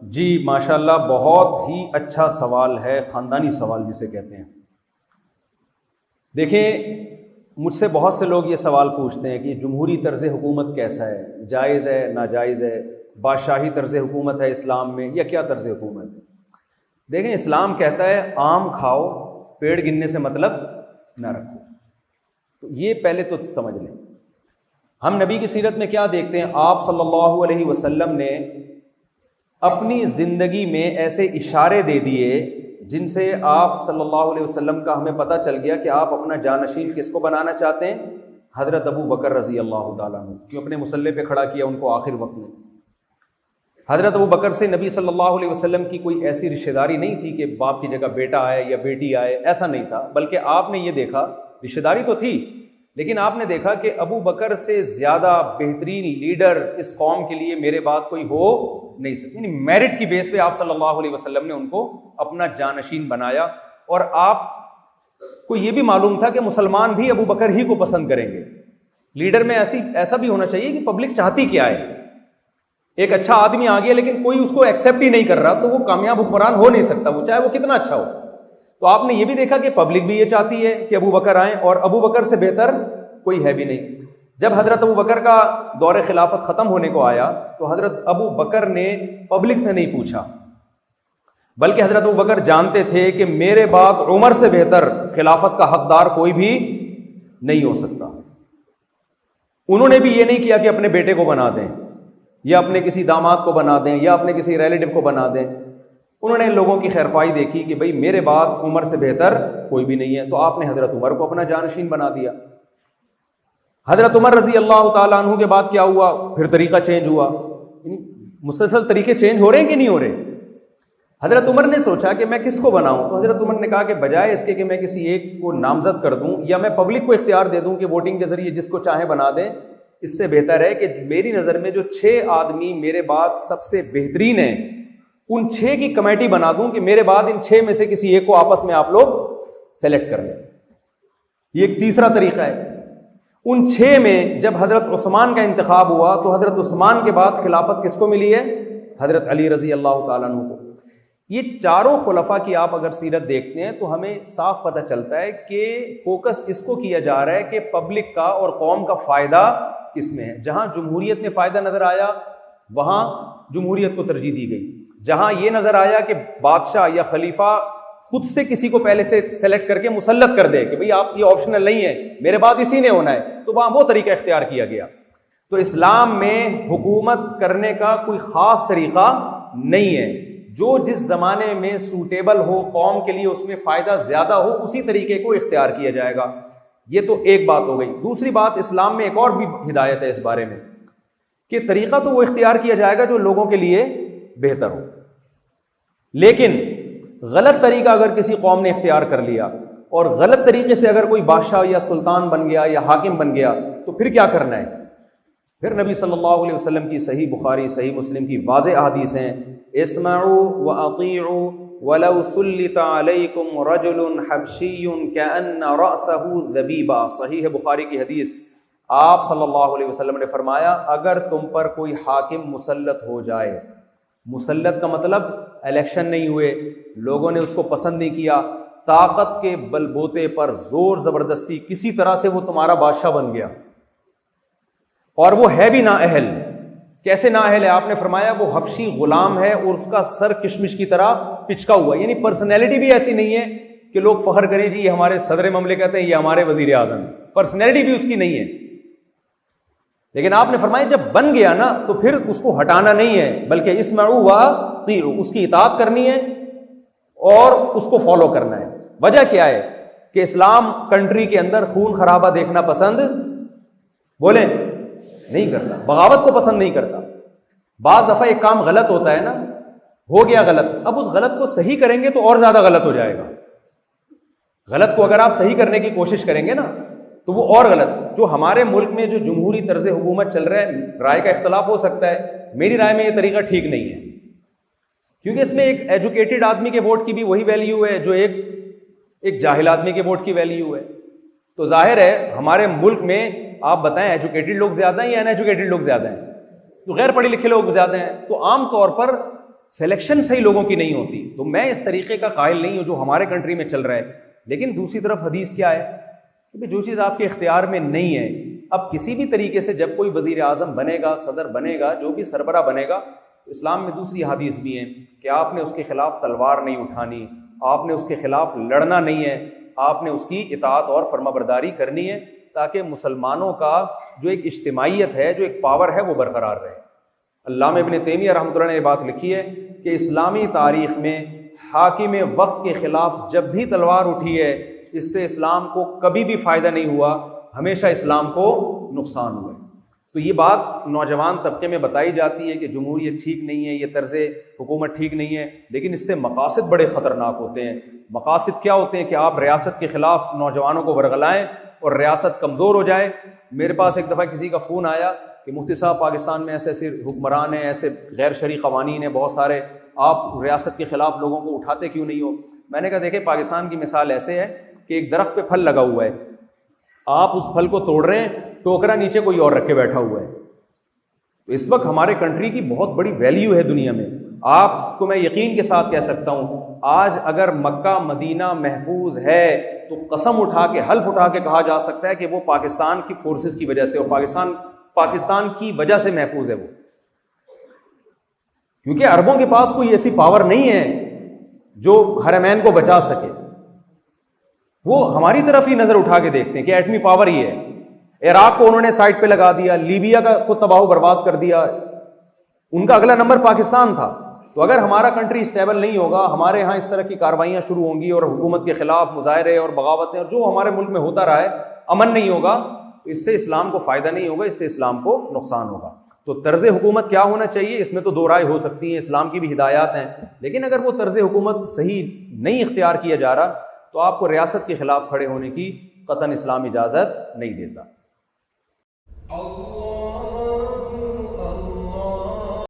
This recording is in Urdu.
جی ماشاءاللہ، بہت ہی اچھا سوال ہے، خاندانی سوال جسے کہتے ہیں۔ دیکھیں، مجھ سے بہت سے لوگ یہ سوال پوچھتے ہیں کہ جمہوری طرز حکومت کیسا ہے، جائز ہے ناجائز ہے، بادشاہی طرز حکومت ہے اسلام میں یا کیا طرز حکومت ہے؟ دیکھیں، اسلام کہتا ہے آم کھاؤ، پیڑ گننے سے مطلب نہ رکھو۔ تو یہ پہلے تو سمجھ لیں۔ ہم نبی کی سیرت میں کیا دیکھتے ہیں؟ آپ صلی اللہ علیہ وسلم نے اپنی زندگی میں ایسے اشارے دے دیے جن سے آپ صلی اللہ علیہ وسلم کا ہمیں پتہ چل گیا کہ آپ اپنا جانشین کس کو بنانا چاہتے ہیں؟ حضرت ابو بکر رضی اللہ تعالیٰ عنہ، کیوں اپنے مسلح پہ کھڑا کیا ان کو آخر وقت میں۔ حضرت ابو بکر سے نبی صلی اللہ علیہ وسلم کی کوئی ایسی رشتہ داری نہیں تھی کہ باپ کی جگہ بیٹا آئے یا بیٹی آئے، ایسا نہیں تھا، بلکہ آپ نے یہ دیکھا، رشتہ داری تو تھی لیکن آپ نے دیکھا کہ ابو بکر سے زیادہ بہترین لیڈر اس قوم کے لیے میرے بعد کوئی ہو نہیں سکتا، یعنی میرٹ کی بیس پہ آپ صلی اللہ علیہ وسلم نے ان کو اپنا جانشین بنایا۔ اور آپ کو یہ بھی معلوم تھا کہ مسلمان بھی ابو بکر ہی کو پسند کریں گے۔ لیڈر میں ایسا بھی ہونا چاہیے کہ پبلک چاہتی کیا ہے۔ ایک اچھا آدمی آ گیا لیکن کوئی اس کو ایکسیپٹ ہی نہیں کر رہا تو وہ کامیاب حکمران ہو نہیں سکتا، وہ چاہے وہ کتنا اچھا ہو۔ تو آپ نے یہ بھی دیکھا کہ پبلک بھی یہ چاہتی ہے کہ ابو بکر آئیں، اور ابو بکر سے بہتر کوئی ہے بھی نہیں۔ جب حضرت ابو بکر کا دور خلافت ختم ہونے کو آیا تو حضرت ابو بکر نے پبلک سے نہیں پوچھا، بلکہ حضرت ابو بکر جانتے تھے کہ میرے بعد عمر سے بہتر خلافت کا حقدار کوئی بھی نہیں ہو سکتا۔ انہوں نے بھی یہ نہیں کیا کہ اپنے بیٹے کو بنا دیں یا اپنے کسی داماد کو بنا دیں یا اپنے کسی ریلیٹو کو بنا دیں۔ انہوں نے لوگوں کی خیرخواہی دیکھی کہ بھئی میرے بعد عمر سے بہتر کوئی بھی نہیں ہے، تو آپ نے حضرت عمر کو اپنا جانشین بنا دیا۔ حضرت عمر رضی اللہ تعالیٰ عنہ کے بعد کیا ہوا؟ پھر طریقہ چینج ہوا، مسلسل طریقے چینج ہو رہے ہیں کہ نہیں ہو رہے؟ حضرت عمر نے سوچا کہ میں کس کو بناؤں، تو حضرت عمر نے کہا کہ بجائے اس کے کہ میں کسی ایک کو نامزد کر دوں یا میں پبلک کو اختیار دے دوں کہ ووٹنگ کے ذریعے جس کو چاہیں بنا دیں، اس سے بہتر ہے کہ میری نظر میں جو 6 آدمی میرے بعد سب سے بہترین ہیں ان 6 کی کمیٹی بنا دوں کہ میرے بعد ان 6 میں سے کسی ایک کو آپس میں آپ لوگ سلیکٹ کر لیں۔ یہ ایک تیسرا طریقہ ہے۔ ان 6 میں جب حضرت عثمان کا انتخاب ہوا تو حضرت عثمان کے بعد خلافت کس کو ملی ہے؟ حضرت علی رضی اللہ تعالیٰ عنہ کو۔ یہ چاروں خلفاء کی آپ اگر سیرت دیکھتے ہیں تو ہمیں صاف پتہ چلتا ہے کہ فوکس اس کو کیا جا رہا ہے کہ پبلک کا اور قوم کا فائدہ کس میں ہے۔ جہاں جمہوریت میں فائدہ نظر آیا وہاں جمہوریت کو ترجیح دی گئی، جہاں یہ نظر آیا کہ بادشاہ یا خلیفہ خود سے کسی کو پہلے سے سلیکٹ کر کے مسلط کر دے کہ بھئی آپ یہ آپشنل نہیں ہے، میرے بعد اسی نے ہونا ہے، تو وہاں وہ طریقہ اختیار کیا گیا۔ تو اسلام میں حکومت کرنے کا کوئی خاص طریقہ نہیں ہے، جو جس زمانے میں سوٹیبل ہو، قوم کے لیے اس میں فائدہ زیادہ ہو، اسی طریقے کو اختیار کیا جائے گا۔ یہ تو ایک بات ہو گئی۔ دوسری بات، اسلام میں ایک اور بھی ہدایت ہے اس بارے میں کہ طریقہ تو وہ اختیار کیا جائے گا جو لوگوں کے لیے بہتر ہو، لیکن غلط طریقہ اگر کسی قوم نے اختیار کر لیا اور غلط طریقے سے اگر کوئی بادشاہ یا سلطان بن گیا یا حاکم بن گیا تو پھر کیا کرنا ہے؟ پھر نبی صلی اللہ علیہ وسلم کی صحیح بخاری صحیح مسلم کی واضح احادیث ہیں، اسمعوا واطیعوا ولو سلط علیکم رجل حبشی کأن رأسہ ذبیبہ، صحیح بخاری کی حدیث۔ آپ صلی اللہ علیہ وسلم نے فرمایا اگر تم پر کوئی حاکم مسلط ہو جائے، مسلط کا مطلب الیکشن نہیں ہوئے، لوگوں نے اس کو پسند نہیں کیا، طاقت کے بل بوتے پر زور زبردستی کسی طرح سے وہ تمہارا بادشاہ بن گیا اور وہ ہے بھی نااہل۔ کیسے نااہل ہے؟ آپ نے فرمایا وہ حبشی غلام ہے اور اس کا سر کشمش کی طرح پچکا ہوا، یعنی پرسنالٹی بھی ایسی نہیں ہے کہ لوگ فخر کریں جی یہ ہمارے صدر مملکت ہیں، یہ ہمارے وزیر اعظم، پرسنالٹی بھی اس کی نہیں ہے۔ لیکن آپ نے فرمایا جب بن گیا نا تو پھر اس کو ہٹانا نہیں ہے، بلکہ اسمعوا واطیعوا، اس کی اطاعت کرنی ہے اور اس کو فالو کرنا ہے۔ وجہ کیا ہے کہ اسلام کنٹری کے اندر خون خرابہ دیکھنا پسند بولیں نہیں کرتا، بغاوت کو پسند نہیں کرتا۔ بعض دفعہ ایک کام غلط ہوتا ہے نا، ہو گیا غلط، اب اس غلط کو صحیح کریں گے تو اور زیادہ غلط ہو جائے گا۔ غلط کو اگر آپ صحیح کرنے کی کوشش کریں گے نا تو وہ اور غلط۔ جو ہمارے ملک میں جو جمہوری طرز حکومت چل رہا ہے، رائے کا اختلاف ہو سکتا ہے، میری رائے میں یہ طریقہ ٹھیک نہیں ہے، کیونکہ اس میں ایک ایجوکیٹڈ آدمی کے ووٹ کی بھی وہی ویلیو ہے جو ایک جاہل آدمی کے ووٹ کی ویلیو ہے۔ تو ظاہر ہے ہمارے ملک میں آپ بتائیں ایجوکیٹڈ لوگ زیادہ ہیں یا ان ایجوکیٹڈ لوگ زیادہ ہیں؟ تو غیر پڑھے لکھے لوگ زیادہ ہیں۔ تو عام طور پر سلیکشن صحیح لوگوں کی نہیں ہوتی. تو میں اس طریقے کا قائل نہیں ہوں جو ہمارے کنٹری میں چل رہا ہے. لیکن دوسری طرف حدیث کیا ہے کہ جو چیز آپ کے اختیار میں نہیں ہے, اب کسی بھی طریقے سے جب کوئی وزیر اعظم بنے گا, صدر بنے گا, جو بھی سربراہ بنے گا, اسلام میں دوسری حدیث بھی ہیں کہ آپ نے اس کے خلاف تلوار نہیں اٹھانی, آپ نے اس کے خلاف لڑنا نہیں ہے, آپ نے اس کی اطاعت اور فرما برداری کرنی ہے, تاکہ مسلمانوں کا جو ایک اجتماعیت ہے, جو ایک پاور ہے, وہ برقرار رہے. علامہ ابن تیمیہ رحمۃ اللہ نے یہ بات لکھی ہے کہ اسلامی تاریخ میں حاکم وقت کے خلاف جب بھی تلوار اٹھی ہے, اس سے اسلام کو کبھی بھی فائدہ نہیں ہوا, ہمیشہ اسلام کو نقصان ہوا ہے. تو یہ بات نوجوان طبقے میں بتائی جاتی ہے کہ جمہوریت ٹھیک نہیں ہے, یہ طرز حکومت ٹھیک نہیں ہے, لیکن اس سے مقاصد بڑے خطرناک ہوتے ہیں. مقاصد کیا ہوتے ہیں کہ آپ ریاست کے خلاف نوجوانوں کو ورغلائیں اور ریاست کمزور ہو جائے. میرے پاس ایک دفعہ کسی کا فون آیا کہ مفتی صاحب پاکستان میں ایسے ایسے حکمران ہیں, ایسے غیر شرعی قوانین ہیں بہت سارے, آپ ریاست کے خلاف لوگوں کو اٹھاتے کیوں نہیں ہو؟ میں نے کہا دیکھیں پاکستان کی مثال ایسے ہے کہ ایک درخت پہ پھل لگا ہوا ہے, آپ اس پھل کو توڑ رہے ہیں, ٹوکرا نیچے کوئی اور رکھ کے بیٹھا ہوا ہے. تو اس وقت ہمارے کنٹری کی بہت بڑی ویلیو ہے دنیا میں. آپ کو میں یقین کے ساتھ کہہ سکتا ہوں, آج اگر مکہ مدینہ محفوظ ہے تو قسم اٹھا کے, حلف اٹھا کے کہا جا سکتا ہے کہ وہ پاکستان کی فورسز کی وجہ سے, اور پاکستان کی وجہ سے محفوظ ہے وہ, کیونکہ عربوں کے پاس کوئی ایسی پاور نہیں ہے جو حرمین کو بچا سکے. وہ ہماری طرف ہی نظر اٹھا کے دیکھتے ہیں کہ ایٹمی پاور ہی ہے. عراق کو انہوں نے سائٹ پہ لگا دیا, لیبیا کو تباہ و برباد کر دیا, ان کا اگلا نمبر پاکستان تھا. تو اگر ہمارا کنٹری اسٹیبل نہیں ہوگا, ہمارے ہاں اس طرح کی کاروائیاں شروع ہوں گی اور حکومت کے خلاف مظاہرے اور بغاوتیں, اور جو ہمارے ملک میں ہوتا رہا ہے, امن نہیں ہوگا, تو اس سے اسلام کو فائدہ نہیں ہوگا, اس سے اسلام کو نقصان ہوگا. تو طرز حکومت کیا ہونا چاہیے, اس میں تو دو رائے ہو سکتی ہیں, اسلام کی بھی ہدایات ہیں, لیکن اگر وہ طرز حکومت صحیح نہیں اختیار کیا جا رہا تو آپ کو ریاست کے خلاف کھڑے ہونے کی قطعاً اسلام اجازت نہیں دیتا.